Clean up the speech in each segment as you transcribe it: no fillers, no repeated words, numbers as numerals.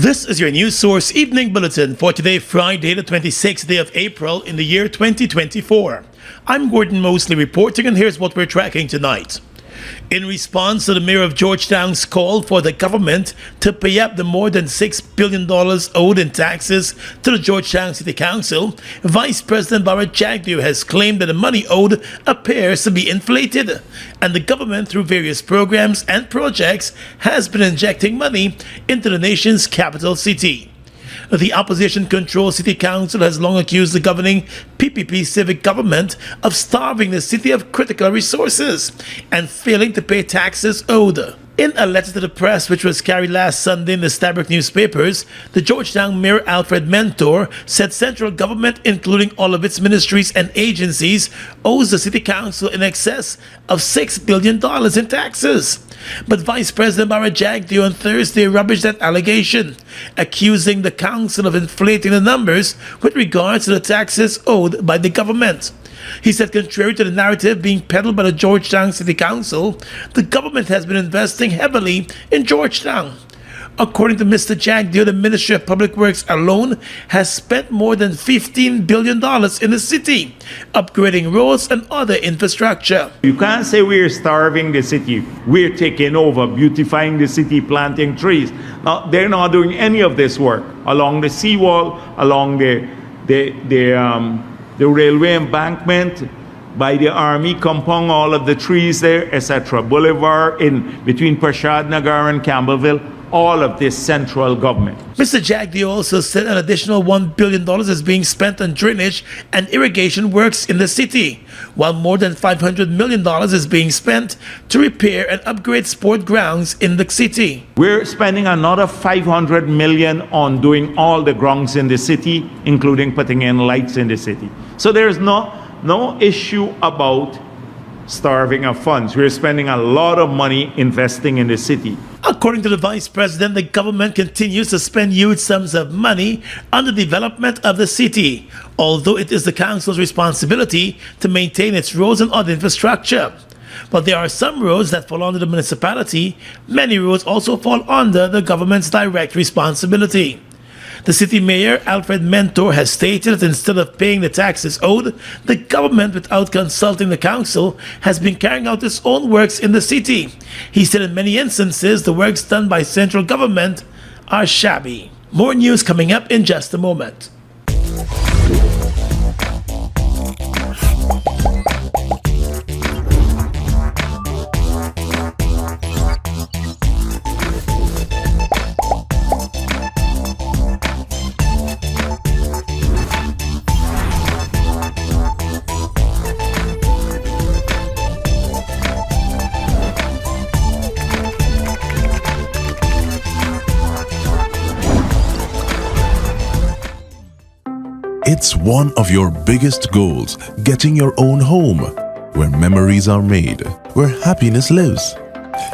This is your news source evening bulletin for today, Friday, the 26th day of April in the year 2024. I'm Gordon Mosley reporting, and here's what we're tracking tonight. In response to the mayor of Georgetown's call for the government to pay up the more than $6 billion owed in taxes to the Georgetown City Council, Vice President Bharat Jagdeo has claimed that the money owed appears to be inflated, and the government, through various programs and projects, has been injecting money into the nation's capital city. The opposition-controlled city council has long accused the governing PPP civic government of starving the city of critical resources and failing to pay taxes owed. In a letter to the press which was carried last Sunday in the Stabroek newspapers, the Georgetown Mayor Alfred Mentor said central government, including all of its ministries and agencies, owes the city council in excess of $6 billion in taxes. But Vice President Bharat Jagdeo on Thursday rubbished that allegation, accusing the council of inflating the numbers with regards to the taxes owed by the government. He said, contrary to the narrative being peddled by the Georgetown City Council, the government has been investing heavily in Georgetown. According to Mr. Jagdeo, the Ministry of Public Works alone has spent more than $15 billion in the city, upgrading roads and other infrastructure. You can't say we're starving the city. We're taking over, beautifying the city, planting trees. Now, they're not doing any of this work along the seawall, along the railway embankment, by the army compound, all of the trees there, etc. Boulevard in between Prashad Nagar and Campbellville, all of this central government. Mr. Jagdeo also said an additional $1 billion is being spent on drainage and irrigation works in the city, while more than $500 million is being spent to repair and upgrade sport grounds in the city. We're spending another $500 million on doing all the grounds in the city, including putting in lights in the city. So there's no issue about starving of funds. We're spending a lot of money investing in the city. According to the Vice President, the government continues to spend huge sums of money on the development of the city, although it is the council's responsibility to maintain its roads and other infrastructure. But there are some roads that fall under the municipality. Many roads also fall under the government's direct responsibility. The city mayor, Alfred Mentor, has stated that instead of paying the taxes owed, the government, without consulting the council, has been carrying out its own works in the city. He said in many instances, the works done by central government are shabby. More news coming up in just a moment. It's one of your biggest goals, getting your own home, where memories are made, where happiness lives.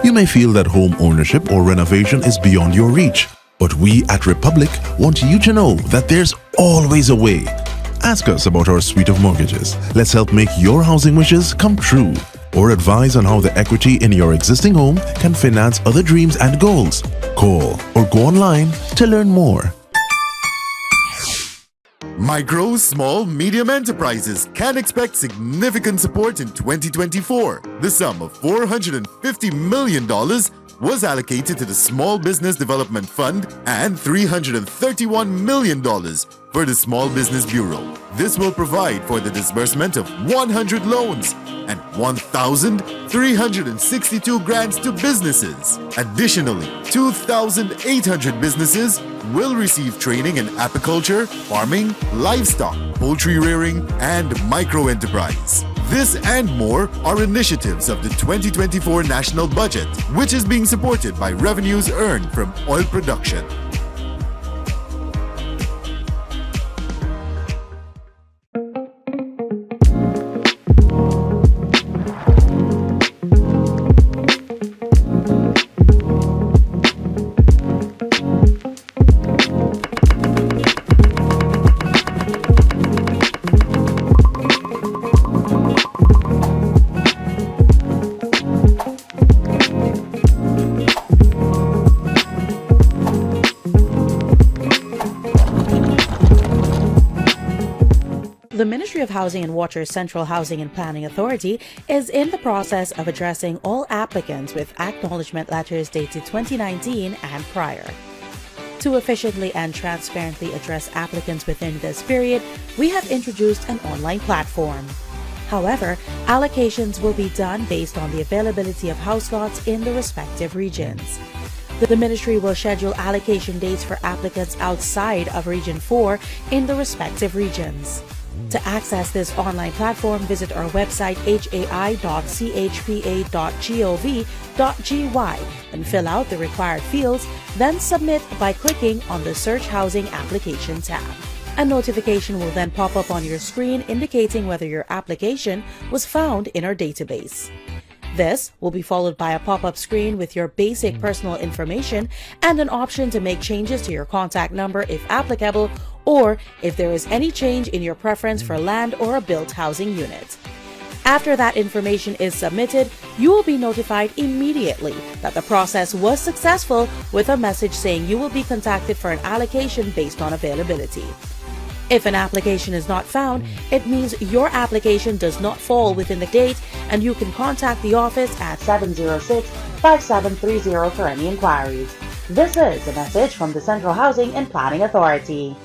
You may feel that home ownership or renovation is beyond your reach, but we at Republic want you to know that there's always a way. Ask us about our suite of mortgages. Let's help make your housing wishes come true, or advise on how the equity in your existing home can finance other dreams and goals. Call or go online to learn more. Micro, small, medium enterprises can expect significant support in 2024. The sum of $450 million was allocated to the Small Business Development Fund and $331 million for the Small Business Bureau. This will provide for the disbursement of 100 loans and 1,362 grants to businesses. Additionally, 2,800 businesses will receive training in apiculture, farming, livestock, poultry rearing, and micro-enterprise. This and more are initiatives of the 2024 national budget, which is being supported by revenues earned from oil production. Ministry of Housing and Water's Central Housing and Planning Authority is in the process of addressing all applicants with acknowledgement letters dated 2019 and prior. To efficiently and transparently address applicants within this period, we have introduced an online platform. However, allocations will be done based on the availability of house lots in the respective regions. The Ministry will schedule allocation dates for applicants outside of Region 4 in the respective regions. To access this online platform, visit our website hai.chpa.gov.gy and fill out the required fields, then submit by clicking on the Search Housing Application tab. A notification will then pop up on your screen indicating whether your application was found in our database. This will be followed by a pop-up screen with your basic personal information and an option to make changes to your contact number if applicable, or if there is any change in your preference for land or a built housing unit. After that information is submitted, you will be notified immediately that the process was successful with a message saying you will be contacted for an allocation based on availability. If an application is not found, it means your application does not fall within the date, and you can contact the office at 706-5730 for any inquiries. This is a message from the Central Housing and Planning Authority.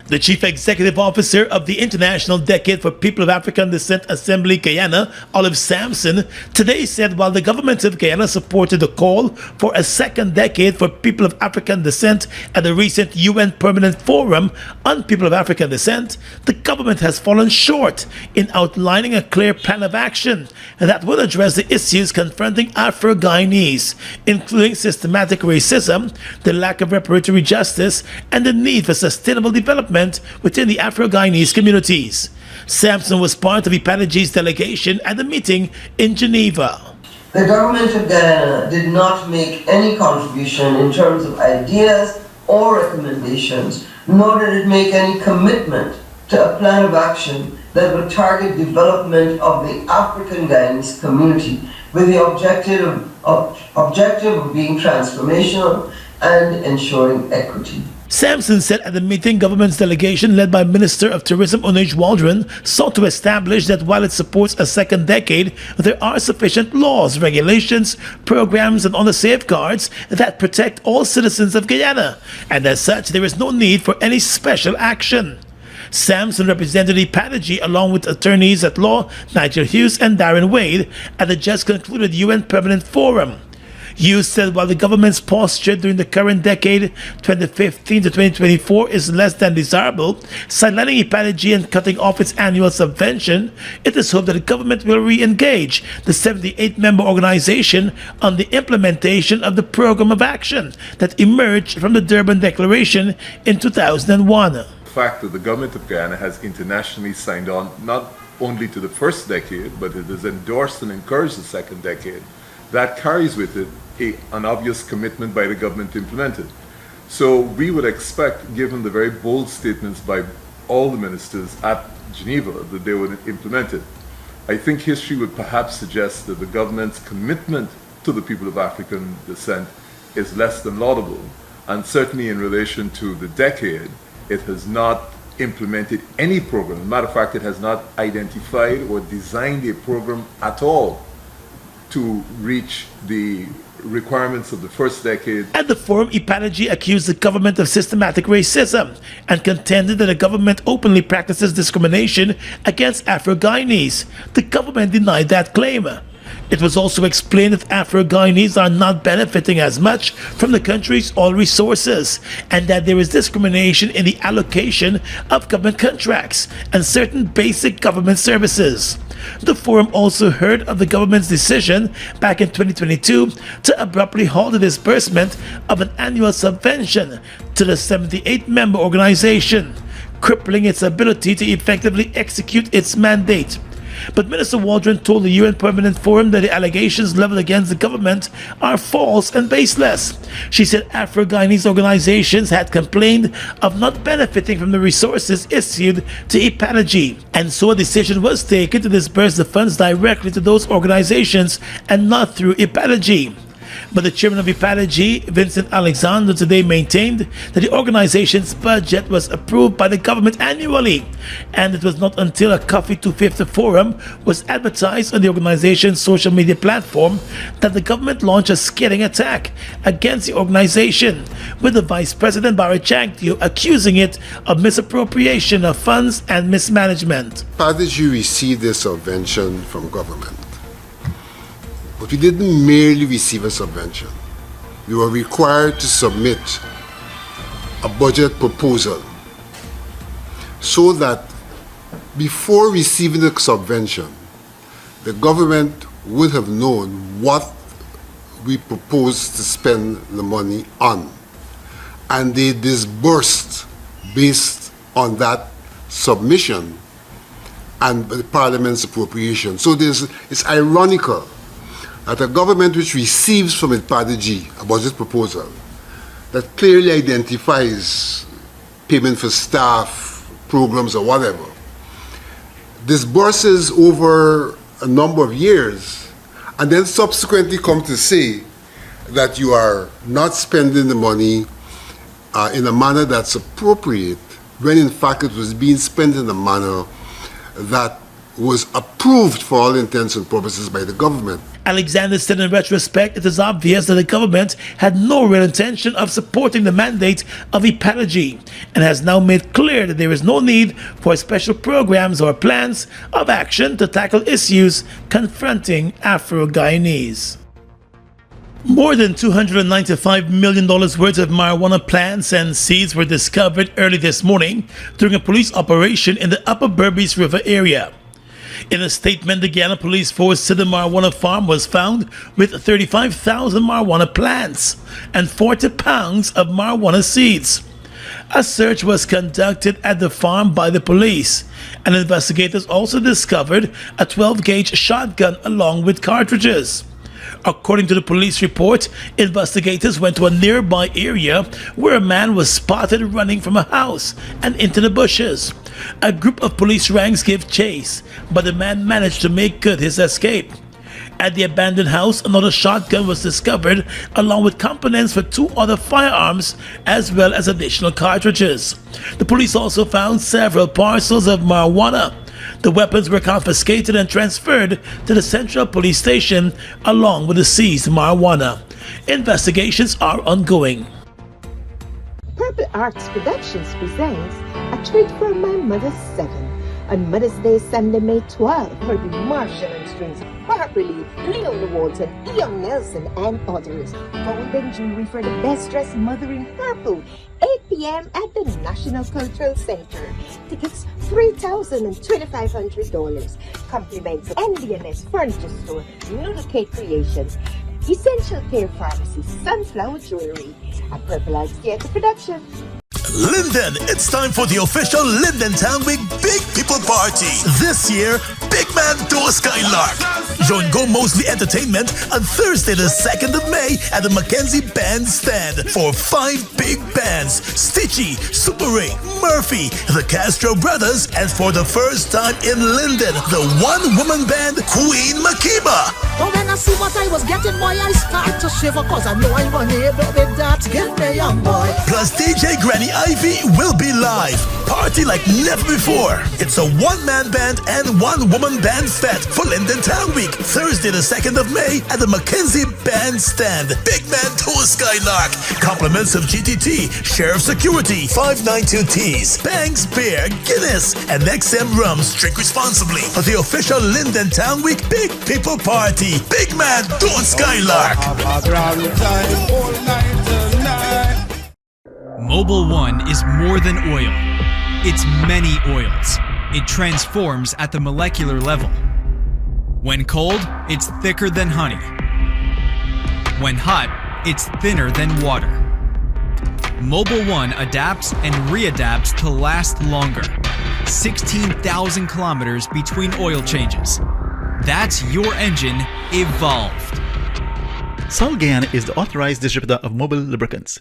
The Chief Executive Officer of the International Decade for People of African Descent Assembly Guyana, Olive Sampson, today said while the government of Guyana supported the call for a second decade for people of African descent at the recent UN Permanent Forum on People of African Descent, the government has fallen short in outlining a clear plan of action that will address the issues confronting Afro-Guyanese, including systematic racism, the lack of reparatory justice, and the need for sustainable development within the Afro-Guyanese communities. Sampson was part of IPADG's delegation at the meeting in Geneva. The government of Guyana did not make any contribution in terms of ideas or recommendations, nor did it make any commitment to a plan of action that would target development of the African Guyanese community with the objective of being transformational and ensuring equity. Sampson said at the meeting government's delegation led by Minister of Tourism Onage Waldron sought to establish that while it supports a second decade, there are sufficient laws, regulations, programs, and other safeguards that protect all citizens of Guyana, and as such there is no need for any special action. Sampson represented IPADG along with attorneys at law Nigel Hughes and Darren Wade at the just concluded UN Permanent Forum. Hughes said while the government's posture during the current decade, 2015 to 2024, is less than desirable, sidelining IPADG and cutting off its annual subvention, it is hoped that the government will re-engage the 78-member organization on the implementation of the program of action that emerged from the Durban Declaration in 2001. The fact that the government of Guyana has internationally signed on not only to the first decade, but it has endorsed and encouraged the second decade, that carries with it an obvious commitment by the government to implement it. So we would expect, given the very bold statements by all the ministers at Geneva, that they would implement it. I think history would perhaps suggest that the government's commitment to the people of African descent is less than laudable, and certainly in relation to the decade, it has not implemented any program. As a matter of fact, it has not identified or designed a program at all to reach the requirements of the first decade. At the forum, IPADG accused the government of systematic racism and contended that the government openly practices discrimination against Afro-Guyanese. The government denied that claim. It was also explained that Afro-Guyanese are not benefiting as much from the country's oil resources, and that there is discrimination in the allocation of government contracts and certain basic government services. The forum also heard of the government's decision back in 2022 to abruptly halt the disbursement of an annual subvention to the 78-member organization, crippling its ability to effectively execute its mandate. But Minister Waldron told the UN Permanent Forum that the allegations leveled against the government are false and baseless. She said Afro-Guyanese organizations had complained of not benefiting from the resources issued to IPADG, and so a decision was taken to disburse the funds directly to those organizations and not through IPADG. But the chairman of Ipalagy, Vincent Alexander, today maintained that the organization's budget was approved by the government annually, and it was not until a Coffee 250 forum was advertised on the organization's social media platform that the government launched a scathing attack against the organization, with the Vice President Barry Changtio accusing it of misappropriation of funds and mismanagement. Ipalagy received a subvention from government. But we didn't merely receive a subvention. We were required to submit a budget proposal so that before receiving the subvention, the government would have known what we proposed to spend the money on. And they disbursed based on that submission and the Parliament's appropriation. So it's ironical that a government which receives from Ipalagy a budget proposal that clearly identifies payment for staff, programs or whatever, disburses over a number of years and then subsequently come to say that you are not spending the money in a manner that's appropriate, when in fact it was being spent in a manner that was approved for all intents and purposes by the government. Alexander said in retrospect, it is obvious that the government had no real intention of supporting the mandate of Ipalagy and has now made clear that there is no need for special programs or plans of action to tackle issues confronting Afro-Guyanese. More than $295 million worth of marijuana plants and seeds were discovered early this morning during a police operation in the Upper Berbice River area. In a statement, the Guyana Police Force said the marijuana farm was found with 35,000 marijuana plants and 40 pounds of marijuana seeds. A search was conducted at the farm by the police, and investigators also discovered a 12-gauge shotgun along with cartridges. According to the police report, investigators went to a nearby area where a man was spotted running from a house and into the bushes. A group of police ranks gave chase, but the man managed to make good his escape. At the abandoned house, another shotgun was discovered along with components for 2 other firearms as well as additional cartridges. The police also found several parcels of marijuana. The weapons were confiscated and transferred to the Central Police Station along with the seized marijuana. Investigations are ongoing. Purple Arts Productions presents A Treat for My Mother's 7 on Mother's Day, Sunday, May 12. Herbie Marshall and strings, Harper Lee, Leona Walton, Young Nelson, and others. Gold and jewelry for the best dressed mother in purple. 8 p.m. at the National Cultural Center. Tickets $3,000 and $2,500. Compliments of NDNS Furniture Store, Noodle Cake Creations, Essential Care Pharmacy, Sunflower Jewelry, and Purple Arts Theatre Production. Linden, it's time for the official Linden Town Week Big People Party. This year, Big Man Tour Skylark. Join Go Mosley Entertainment on Thursday the 2nd of May at the Mackenzie Bandstand for 5 big bands, Stitchy, Super Ray, Murphy, the Castro Brothers, and for the first time in Linden, the one-woman band Queen Makiba. But when I see what I was getting, boy, I start to shiver, cause I know I'm unable with that. Give me young boy. Plus DJ Granny Ivy will be live. Party like never before. It's a one-man band and one-woman band fete for Linden Town Week. Thursday the 2nd of May at the Mackenzie Bandstand. Big Man Tour Skylark. Compliments of GTT, Sheriff Security, 592Ts, Banks Beer, Guinness, and XM Rums. Drink responsibly for the official Linden Town Week Big People Party. Big Man Tour Skylark. Mobil 1 is more than oil. It's many oils. It transforms at the molecular level. When cold, it's thicker than honey. When hot, it's thinner than water. Mobil 1 adapts and readapts to last longer. 16,000 kilometers between oil changes. That's your engine evolved. Sol Guyana is the authorized distributor of Mobil lubricants.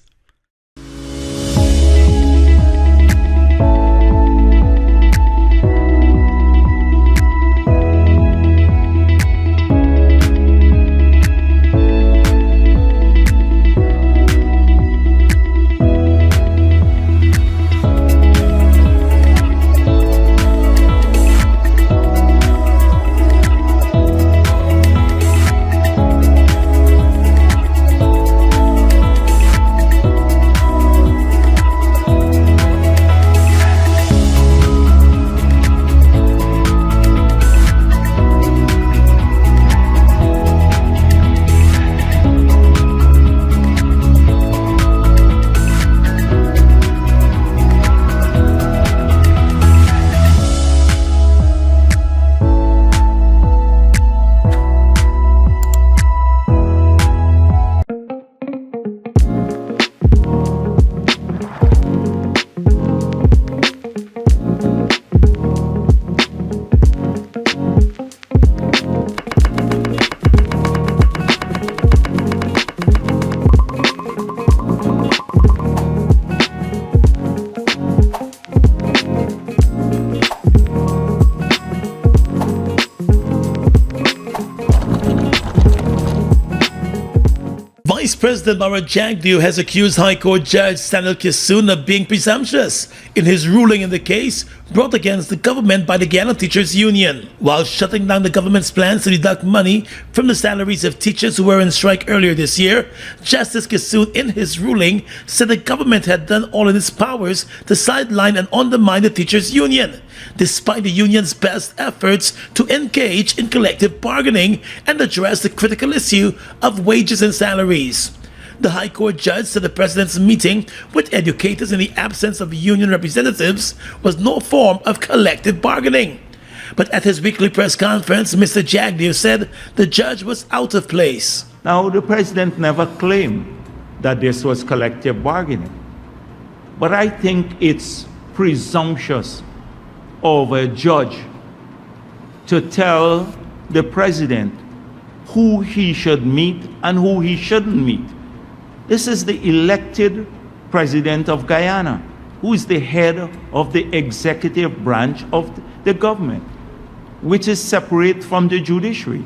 Vice President Mara Jagdeo has accused High Court Judge Samuel Kisun of being presumptuous in his ruling in the case brought against the government by the Guyana Teachers Union. While shutting down the government's plans to deduct money from the salaries of teachers who were on strike earlier this year, Justice Kisun in his ruling said the government had done all in its powers to sideline and undermine the Teachers Union, despite the union's best efforts to engage in collective bargaining and address the critical issue of wages and salaries. The High Court judge said the president's meeting with educators in the absence of union representatives was no form of collective bargaining. But at his weekly press conference, Mr. Jagdeo said the judge was out of place. Now, the president never claimed that this was collective bargaining. But I think it's presumptuous of a judge to tell the president who he should meet and who he shouldn't meet. This is the elected president of Guyana, who is the head of the executive branch of the government, which is separate from the judiciary.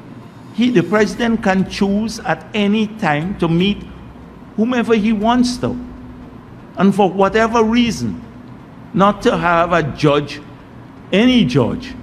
The president can choose at any time to meet whomever he wants to, and for whatever reason, not to have a judge, any judge,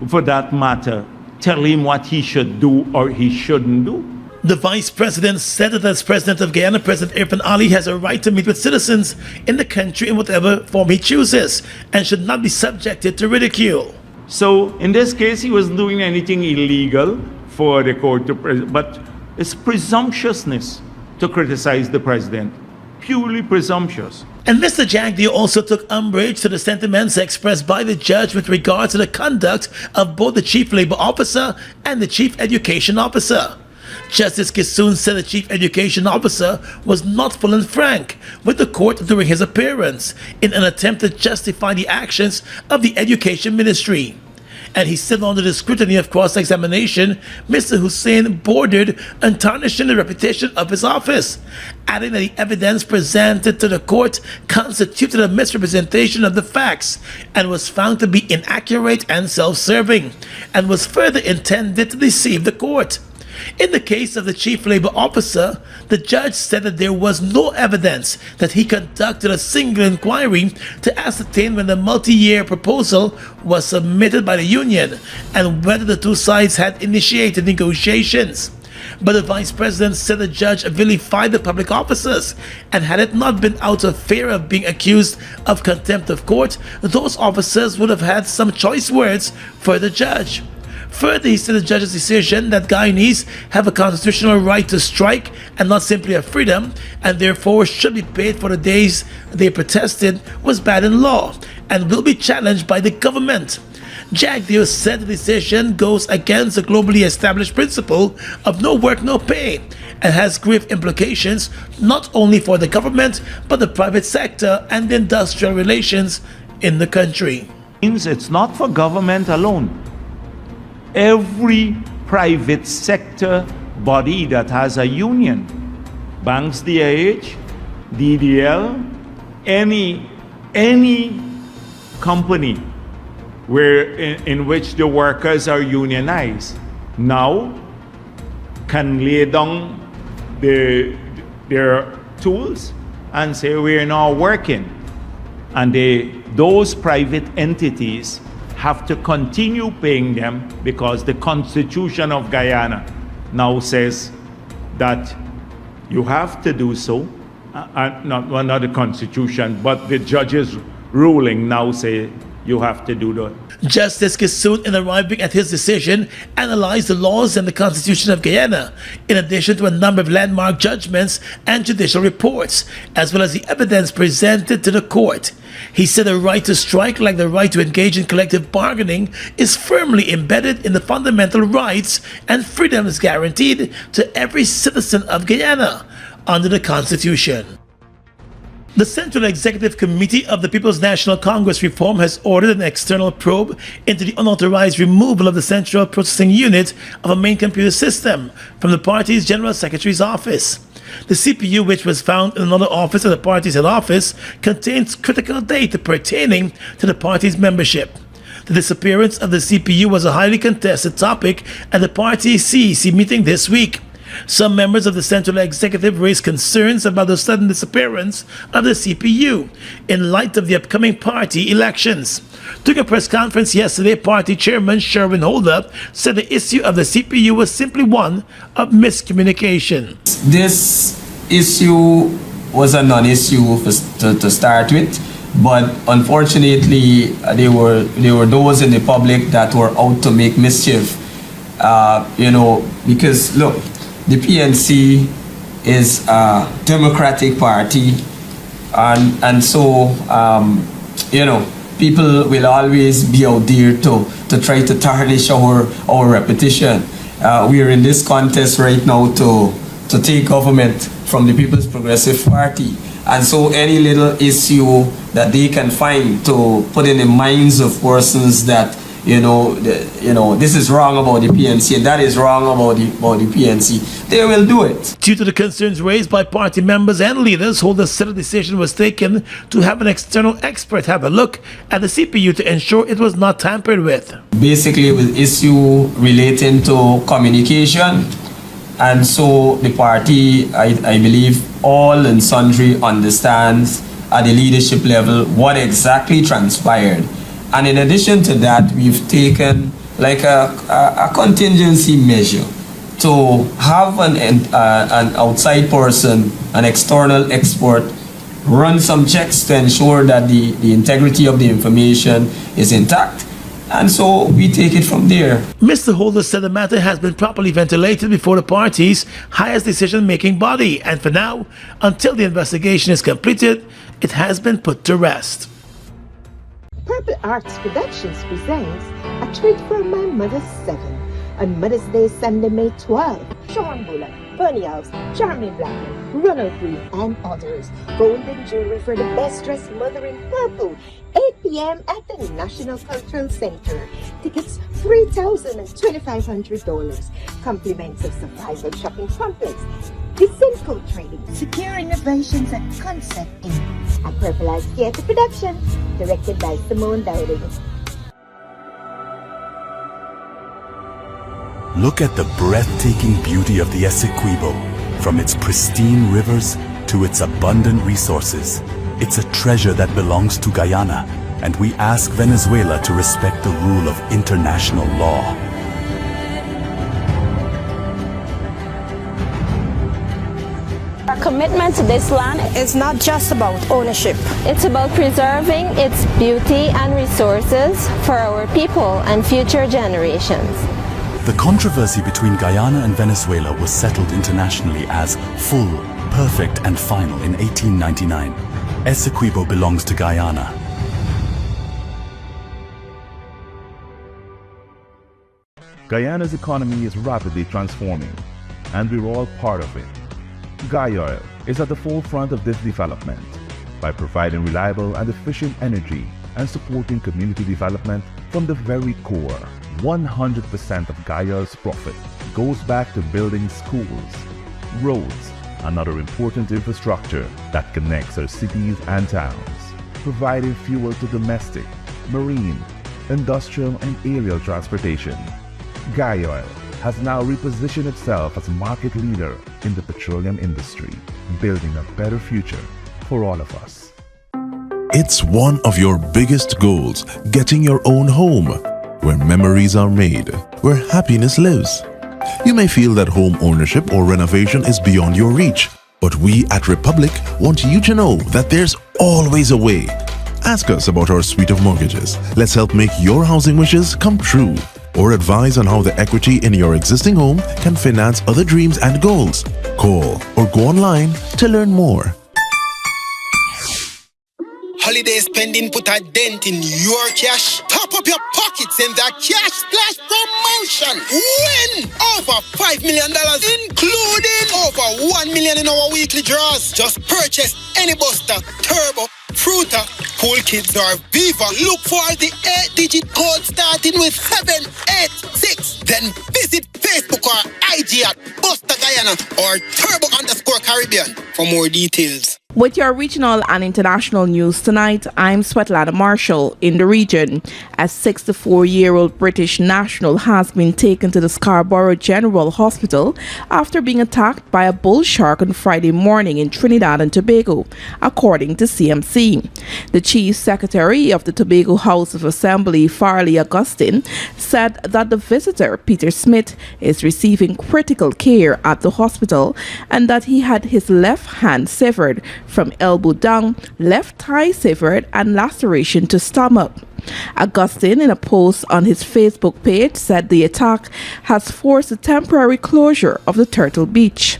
for that matter, tell him what he should do or he shouldn't do. The vice president said that as president of Guyana, President Irfan Ali has a right to meet with citizens in the country in whatever form he chooses and should not be subjected to ridicule. So in this case, he wasn't doing anything illegal for the court to, but it's presumptuousness to criticize the president, purely presumptuous. And Mr. Jagdeo also took umbrage to the sentiments expressed by the judge with regard to the conduct of both the Chief Labor Officer and the Chief Education Officer. Justice Kisun said the Chief Education Officer was not full and frank with the court during his appearance in an attempt to justify the actions of the Education Ministry. And he said under the scrutiny of cross-examination, Mr. Hussein bordered on tarnishing the reputation of his office, adding that the evidence presented to the court constituted a misrepresentation of the facts and was found to be inaccurate and self-serving, and was further intended to deceive the court. In the case of the Chief Labor Officer, the judge said that there was no evidence that he conducted a single inquiry to ascertain when the multi-year proposal was submitted by the union and whether the two sides had initiated negotiations. But the vice president said the judge vilified the public officers, and had it not been out of fear of being accused of contempt of court, those officers would have had some choice words for the judge. Further, he said the judge's decision that Guyanese have a constitutional right to strike and not simply a freedom, and therefore should be paid for the days they protested, was bad in law and will be challenged by the government. Jagdeo said the decision goes against the globally established principle of no work, no pay, and has grave implications not only for the government but the private sector and industrial relations in the country. It's not for government alone. Every private sector body that has a union, banks, DIH, DDL, any company where in which the workers are unionized, now can lay down their tools and say we're now working, and those private entities have to continue paying them because the Constitution of Guyana now says that you have to do so. Not the Constitution, but the judge's ruling now say you have to do that. Justice Kisun, in arriving at his decision, analyzed the laws and the Constitution of Guyana, in addition to a number of landmark judgments and judicial reports, as well as the evidence presented to the court. He said the right to strike, like the right to engage in collective bargaining, is firmly embedded in the fundamental rights and freedoms guaranteed to every citizen of Guyana under the Constitution. The Central Executive Committee of the People's National Congress Reform has ordered an external probe into the unauthorized removal of the central processing unit of a main computer system from the party's General Secretary's office. The CPU, which was found in another office at the party's head office, contains critical data pertaining to the party's membership. The disappearance of the CPU was a highly contested topic at the party's CEC meeting this week. Some members of the Central Executive raised concerns about the sudden disappearance of the CPU in light of the upcoming party elections. During a press conference yesterday, party chairman Sherwin Holder said the issue of the CPU was simply one of miscommunication. This issue was a non-issue to start with, but unfortunately there were those in the public that were out to make mischief. Because look, the PNC is a democratic party, and so people will always be out there to try to tarnish our reputation. We are in this contest right now to take government from the People's Progressive Party. And so any little issue that they can find to put in the minds of persons that this is wrong about the PNC and that is wrong about the PNC, they will do it. Due to the concerns raised by party members and leaders, Holder said a decision was taken to have an external expert have a look at the CPU to ensure it was not tampered with. Basically, it was an issue relating to communication. And so the party, I believe, all and sundry understands at the leadership level what exactly transpired. And in addition to that, we've taken like a contingency measure to have an outside person, an external expert, run some checks to ensure that the integrity of the information is intact. And so we take it from there. Mr. Holder said the matter has been properly ventilated before the party's highest decision-making body, and for now, until the investigation is completed, it has been put to rest. Purple Arts Productions presents A Treat for My Mother's 7 on Mother's Day, Sunday, May 12. Sean Bullock, Bernie House, Charmaine Blackman, Ronald Green, and others. Golden jewelry for the best-dressed mother in purple. 8 p.m. at the National Cultural Center. Tickets $3,000 and $2,500. Compliments of Survival Shopping Complex. The Simcoe Trading, Secure Innovations and Concept Inc. A Purple Arts Theatre production, directed by Simone Dowling. Look at the breathtaking beauty of the Essequibo, from its pristine rivers to its abundant resources. It's a treasure that belongs to Guyana, and we ask Venezuela to respect the rule of international law. Our commitment to this land is not just about ownership. It's about preserving its beauty and resources for our people and future generations. The controversy between Guyana and Venezuela was settled internationally as full, perfect, and final in 1899. Essequibo belongs to Guyana. Guyana's economy is rapidly transforming, and we're all part of it. Guyoil is at the forefront of this development by providing reliable and efficient energy and supporting community development from the very core. 100% of Guyoil's profit goes back to building schools, roads, and other important infrastructure that connects our cities and towns, providing fuel to domestic, marine, industrial, and aerial transportation. Guyoil has now repositioned itself as a market leader in the petroleum industry, building a better future for all of us. It's one of your biggest goals, getting your own home, where memories are made, where happiness lives. You may feel that home ownership or renovation is beyond your reach, but we at Republic want you to know that there's always a way. Ask us about our suite of mortgages. Let's help make your housing wishes come true, or advise on how the equity in your existing home can finance other dreams and goals. Call or go online to learn more. Holiday spending put a dent in your cash. Top up your pockets in the Cash Splash promotion. Win over $5 million, including over $1 million in our weekly draws. Just purchase any Buster, Turbo, Fruita, Cool Kids, or Viva. Look for the 8-digit code starting with 786. Then visit Facebook or IG at Buster Guyana or Turbo_Caribbean for more details. With your regional and international news tonight, I'm Svetlana Marshall. In the region, a 64-year-old British national has been taken to the Scarborough General Hospital after being attacked by a bull shark on Friday morning in Trinidad and Tobago, according to CMC. The Chief Secretary of the Tobago House of Assembly, Farley Augustine, said that the visitor, Peter Smith, is receiving critical care at the hospital and that he had his left hand severed from elbow down, left thigh severed, and laceration to stomach. Augustine, in a post on his Facebook page, said the attack has forced a temporary closure of the Turtle Beach.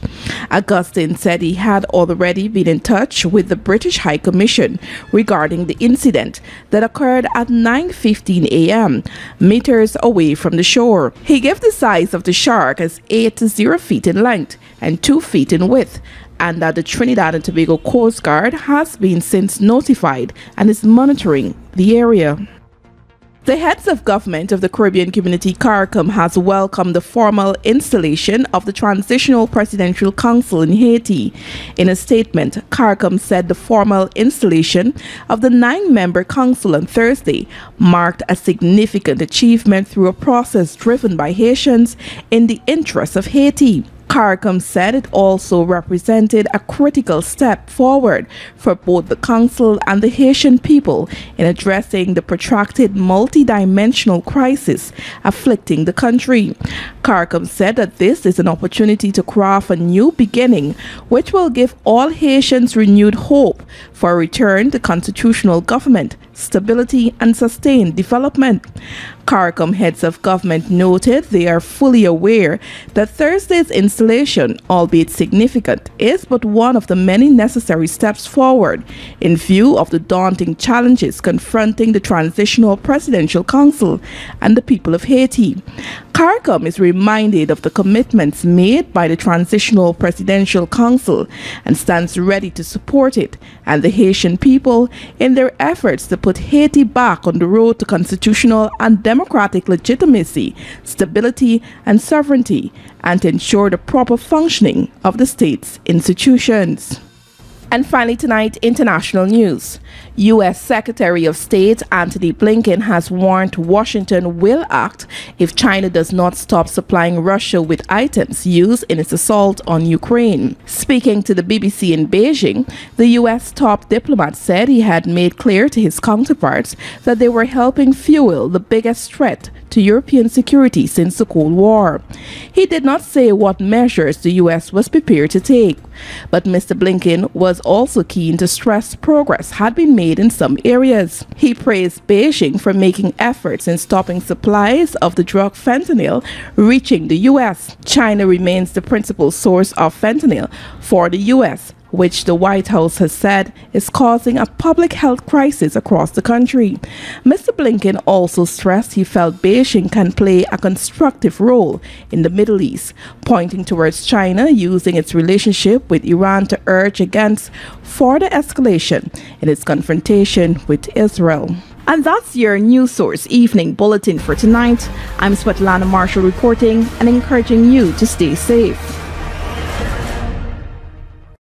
Augustine said he had already been in touch with the British High Commission regarding the incident that occurred at 9:15 a.m. meters away from the shore. He gave the size of the shark as 8 to 0 feet in length and 2 feet in width, and that the Trinidad and Tobago Coast Guard has been since notified and is monitoring the area. The heads of government of the Caribbean Community CARICOM has welcomed the formal installation of the Transitional Presidential Council in Haiti. In a statement, CARICOM said the formal installation of the 9-member council on Thursday marked a significant achievement through a process driven by Haitians in the interests of Haiti. CARICOM said it also represented a critical step forward for both the Council and the Haitian people in addressing the protracted multi-dimensional crisis afflicting the country. CARICOM said that this is an opportunity to craft a new beginning which will give all Haitians renewed hope for a return to constitutional government, stability, and sustained development. CARICOM heads of government noted they are fully aware that Thursday's installation, albeit significant, is but one of the many necessary steps forward in view of the daunting challenges confronting the Transitional Presidential Council and the people of Haiti. CARICOM is reminded of the commitments made by the Transitional Presidential Council and stands ready to support it and the Haitian people in their efforts to put Haiti back on the road to constitutional and democratic legitimacy, stability, and sovereignty, and to ensure the proper functioning of the state's institutions. And finally tonight, international news. U.S. Secretary of State Antony Blinken has warned Washington will act if China does not stop supplying Russia with items used in its assault on Ukraine. Speaking to the BBC in Beijing, the U.S. top diplomat said he had made clear to his counterparts that they were helping fuel the biggest threat to European security since the Cold War. He did not say what measures the U.S. was prepared to take, but Mr. Blinken was also keen to stress progress had been made in some areas. He praised Beijing for making efforts in stopping supplies of the drug fentanyl reaching the U.S. China remains the principal source of fentanyl for the U.S., which the White House has said is causing a public health crisis across the country. Mr. Blinken also stressed he felt Beijing can play a constructive role in the Middle East, pointing towards China using its relationship with Iran to urge against further escalation in its confrontation with Israel. And that's your News Source Evening Bulletin for tonight. I'm Svetlana Marshall reporting and encouraging you to stay safe.